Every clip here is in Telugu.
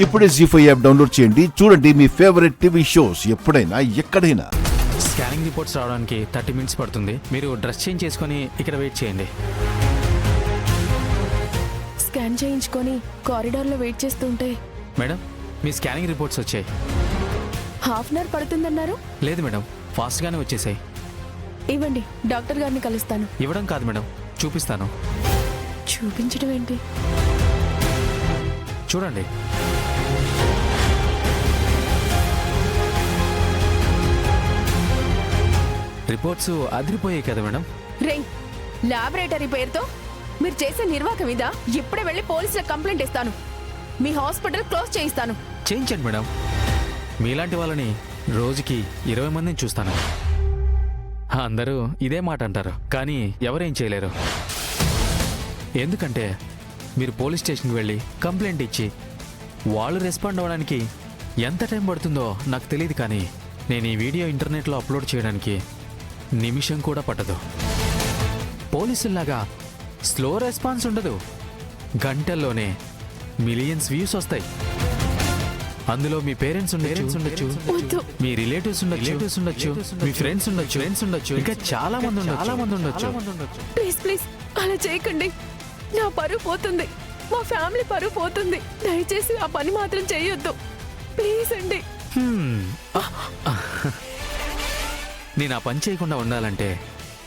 ఇప్పుడే జీ5 యాప్ డౌన్లోడ్ చేయండి. చూడండి మీ ఫేవరెట్ టీవీ షోస్ ఎప్పుడైనా ఎక్కడైనా. స్కానింగ్ రిపోర్ట్స్ రావడానికి 30 మినిట్స్ పడుతుంది. మీరు డ్రెస్ చేంజ్ చేసుకొని ఇక్కడ వెయిట్ చేయండి. స్కాన్ చేయించుకొని కారిడార్లో వెయిట్ చేస్తుంటే మేడం, మీ స్కానింగ్ రిపోర్ట్స్ వచ్చాయి. హాఫ్ అన్ అవర్ పడుతుందన్నారు. లేదు మేడం, ఫాస్ట్గానే వచ్చేసాయి. ఇవ్వండి, డాక్టర్ గారిని కలుస్తాను. ఇవ్వడం కాదు మేడం, చూపిస్తాను. చూపించడం ఏంటి? చూడండి. రిపోర్ట్స్ అదిరిపోయాయి కదా మేడం. రే, లాబొరేటరీ పేరుతో మీరు చేసే నిర్వాహకం మీద ఇప్పుడే వెళ్ళి పోలీసులకు కంప్లైంట్ ఇస్తాను. మీ హాస్పిటల్ క్లోజ్ చేయిస్తాను. చేయించండి మేడం. మీలాంటి వాళ్ళని రోజుకి 20 మందిని చూస్తాను. అందరూ ఇదే మాట అంటారు, కానీ ఎవరేం చేయలేరు. ఎందుకంటే మీరు పోలీస్ స్టేషన్కి వెళ్ళి కంప్లైంట్ ఇచ్చి వాళ్ళు రెస్పాండ్ అవ్వడానికి ఎంత టైం పడుతుందో నాకు తెలియదు, కానీ నేను ఈ వీడియో ఇంటర్నెట్లో అప్లోడ్ చేయడానికి నిమిషం కూడా పట్టదు. పోలీసుల్లాగా స్లో రెస్పాన్స్ ఉండదు. గంటల్లోనే మిలియన్స్ వ్యూస్ వస్తాయి. అందులో మీ పేరెంట్స్ ఉండొచ్చు, మీ రిలేటివ్స్ ఉండొచ్చు, మీ ఫ్రెండ్స్ ఉండొచ్చు, ఇంకా చాలా మంది ఉండొచ్చు. ప్లీజ్ ప్లీజ్ అలా చేయకండి. నా పరువు పోతుంది, మా ఫ్యామిలీ పరువు పోతుంది. దయచేసి ఆ పని మాత్రం చేయొద్దు ప్లీజ్ అండి. నేను ఆ పని చేయకుండా ఉండాలంటే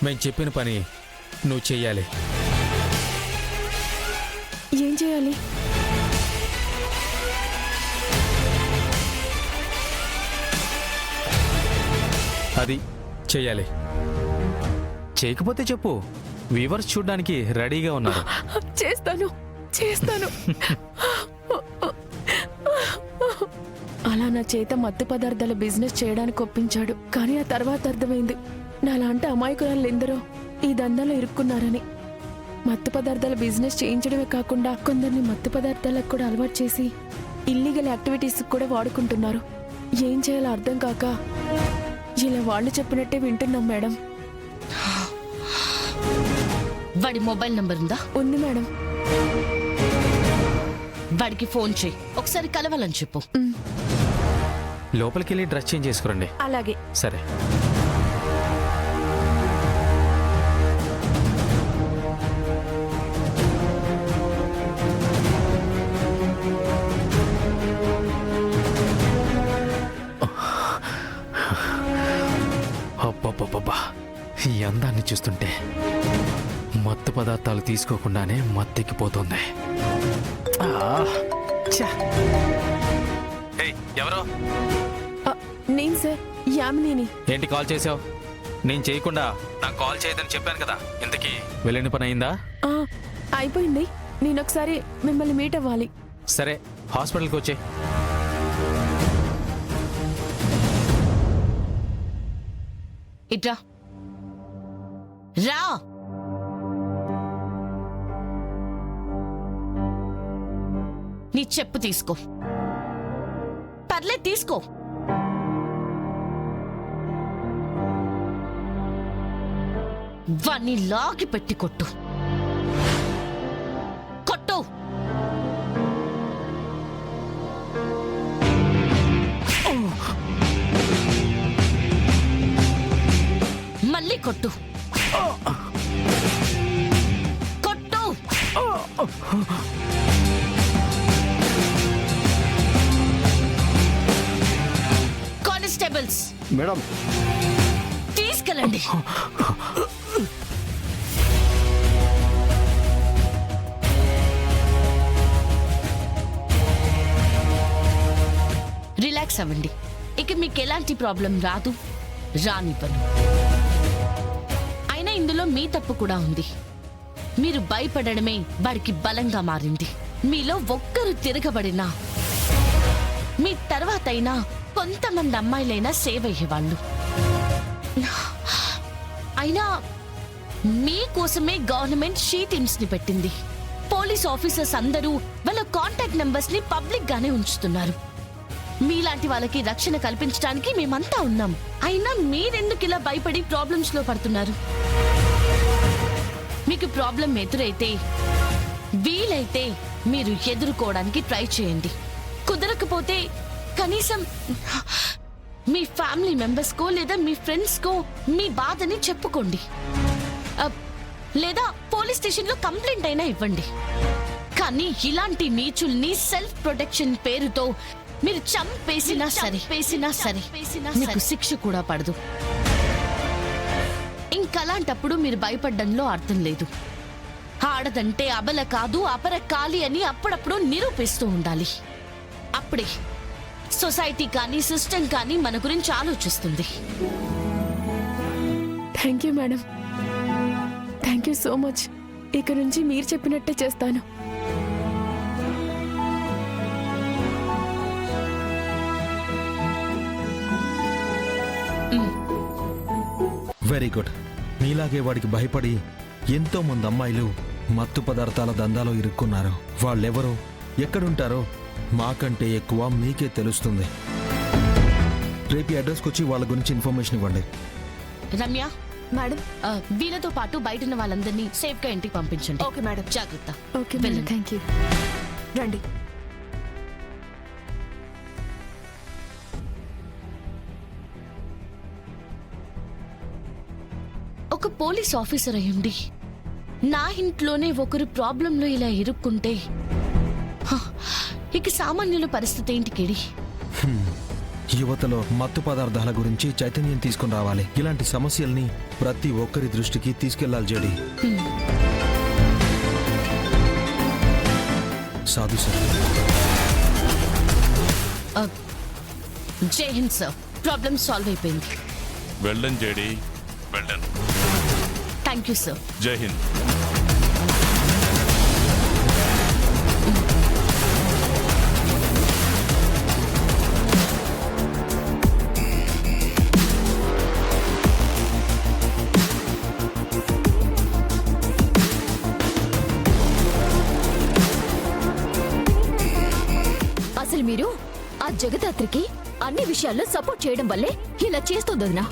మేము చెప్పిన పని నువ్వు చెయ్యాలి. ఏం చేయాలి? అది చెయ్యాలి. చేయకపోతే చెప్పు, వ్యూవర్స్ చూడడానికి రెడీగా ఉన్నారు. చేస్తాను. అలా నా చేత మత్తు పదార్థాల బిజినెస్ చేయడానికి ఒప్పించాడు. కానీ ఆ తర్వాత అర్థమైంది నాలాంటి అమాయకురాలు ఎందరో ఈ దందాలో ఇరుక్కున్నారని. మత్తు పదార్థాల బిజినెస్ చేయించడమే కాకుండా కొందరిని మత్తు పదార్థాలకు కూడా అలవాటు చేసి ఇల్లీగల్ యాక్టివిటీస్ కూడా వాడుకుంటున్నారు. ఏం చేయాలో అర్థం కాక ఇలా వాళ్ళు చెప్పినట్టే వింటున్నాం మేడం. వాడి మొబైల్ నంబర్ ఉందా? ఉంది మేడం. వాడికి ఫోన్ చేయి, ఒకసారి కలవాలని చెప్పు. లోపలికి వెళ్ళి డ్రెస్ చేంజ్ చేసుకురండి. అలాగే. సరే. అబ్బబ్బబ్బబ్బా, ఈ అందాన్ని చూస్తుంటే మత్తు పదార్థాలు తీసుకోకుండానే మత్తెక్కిపోతుంది. ఎవరో? నేను సార్, యామినిని. ఏంటి కాల్ చేసావు? నేను చేయకుండా నాకు కాల్ చేయదని చెప్పాను కదా. ఇంతకీ వెళ్ళిన పని అయిందా? అయిపోయింది. నేను ఒకసారి మిమ్మల్ని మీట్ అవ్వాలి. సరే, హాస్పిటల్కి వచ్చే. ఇట్రా రా. నీ చెప్పు తీసుకో. పర్లే తీసుకో. వాణ్ణి లాగి పెట్టి కొట్టు. కొట్టు. మళ్ళీ కొట్టు. కొట్టు. కానిస్టేబుల్స్ మేడం, తీసుకెళ్ళండి. రిలాక్స్ అవ్వండి. ఇక మీకు ఎలాంటి ప్రాబ్లం రానివ్వను. అయినా ఇందులో మీ తప్పు కూడా ఉంది. మీరు భయపడడమే వాడికి బలంగా మారింది. మీలో ఒక్కరు తిరగబడినా మీ తర్వాతైనా కొంతమంది అమ్మాయిలైనా సేవ్ అయ్యేవాళ్ళు. అయినా మీకోసమే గవర్నమెంట్ షీ టీమ్స్ ని పెట్టింది. పోలీస్ ఆఫీసర్స్ అందరూ వాళ్ళ కాంటాక్ట్ నెంబర్స్ ని పబ్లిక్ గానే ఉంచుతున్నారు. మీలాంటి వాళ్ళకి రక్షణ కల్పించడానికి మేమంతా ఉన్నాం. అయినా మీరెందుకు ఇలా భయపడి ప్రాబ్లమ్స్ లో పడుతున్నారు? మీకు ప్రాబ్లం ఎదురైతే వీలైతే మీరు ఎదుర్కోవడానికి ట్రై చేయండి. కుదరకపోతే కనీసం మీ ఫ్యామిలీ మెంబర్స్ కో లేదా మీ ఫ్రెండ్స్ కో మీ బాధని చెప్పుకోండి. లేదా పోలీస్ స్టేషన్ లో కంప్లైంట్ అయినా ఇవ్వండి. కానీ ఇలాంటి నీచుల్ని సెల్ఫ్ ప్రొటెక్షన్ పేరుతో మీరు చంపేసినా సరే మీకు శిక్ష కూడా పడదు. ఇంకలాంటప్పుడు మీరు భయపడ్డంలో అర్థం లేదు. ఆడదంటే అబల కాదు అపరకాలి అని అప్పుడప్పుడు నిరూపిస్తూ ఉండాలి. అప్పుడే సొసైటీ కానీ సిస్టమ్ కానీ మన గురించి ఆలోచిస్తుంది. Thank you madam, thank you so much. ఇక నుంచి మీరు చెప్పినట్టే చేస్తాను. Very good. మీలాగే వాడికి భయపడి ఎంతో మంది అమ్మాయిలు మత్తు పదార్థాల దందాలో ఇరుక్కున్నారు. వాళ్ళెవరో ఎక్కడుంటారో మాకంటే ఎక్కువ మీకే తెలుస్తుంది. రేపు అడ్రస్కి వచ్చి వాళ్ళ గురించి ఇన్ఫర్మేషన్ ఇవ్వండి. రమ్య మేడం, వీళ్ళతో పాటు బయటన్న వాళ్ళందరినీ సేఫ్ గా ఇంటికి పంపించండి. Okay madam. జాగ్రత్త. ఓకే మేడం, వెళ్ళండి. Thank you. రండి. ఒక పోలీస్ ఆఫీసర్ అయ్యుండి నా ఇంట్లోనే ఒకరు ప్రాబ్లంలో ఇలా ఇరుక్కుంటే హ, ఇక సామాన్యుల పరిస్థితి ఏంటి కిడి? యువతలో మత్తు పదార్థాల గురించి చైతన్యం తీసుకుని రావాలి. ఇలాంటి సమస్యల్ని ప్రతి ఒక్కరి దృష్టికి తీసుకెళ్లాలి. జడి సాధు సార్. జై హింద్ సార్, ప్రాబ్లం సాల్వ్ అయిపోయింది. వెళ్ళండి జేడి, వెళ్ళండి. Thank you sir. జై హింద్. అసలు మీరు ఆ జగదాత్రికి అన్ని విషయాల్లో సపోర్ట్ చేయడం వల్లే ఇలా చేస్తోంది వదినా.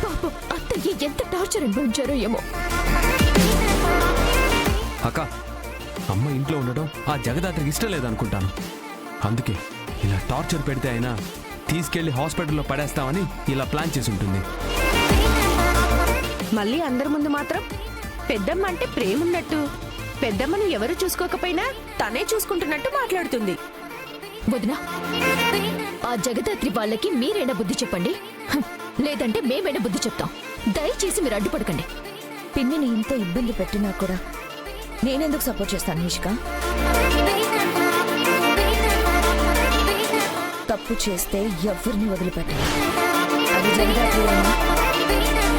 పాపం అత్తయ్య ఎంత టార్చర్ అనుభవించారో ఏమో. అక్క, అమ్మ ఇంట్లో ఉండడం ఆ జగదాత్రికి ఇష్టం లేదనుకుంటాను. అందుకే ఇలా టార్చర్ పెడితే అయినా తీసుకెళ్లి హాస్పిటల్లో పడేస్తామని ఇలా ప్లాన్ చేసి ఉంటుంది. మళ్ళీ అందరి ముందు మాత్రం పెద్దమ్మ అంటే ప్రేమ ఉన్నట్టు, పెద్దమ్మను ఎవరు చూసుకోకపోయినా తనే చూసుకుంటున్నట్టు మాట్లాడుతుంది. వదినా, ఆ జగదాత్రి వాళ్ళకి మీరైనా బుద్ధి చెప్పండి, లేదంటే మేమైనా బుద్ధి చెప్తాం. దయచేసి మీరు అడ్డుపడకండి. పిన్నిని ఇంత ఇబ్బంది పెట్టినా కూడా నేనెందుకు సపోర్ట్ చేస్తాను నిష్క? తప్పు చేస్తే ఎవరిని వదిలిపెట్టాలి. అది జగదాత్రి అయినా,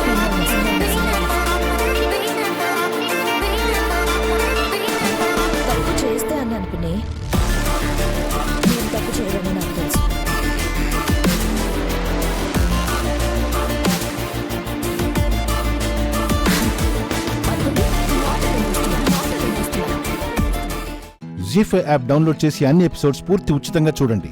పిన్నమ్మ, సింగమ్మ. తప్పు చేస్తే అని అనుకునే నేను తప్పు చేయడని నాకు తెలుసు. జీ5 యాప్ డౌన్లోడ్ చేసి అన్ని ఎపిసోడ్స్ పూర్తి ఉచితంగా చూడండి.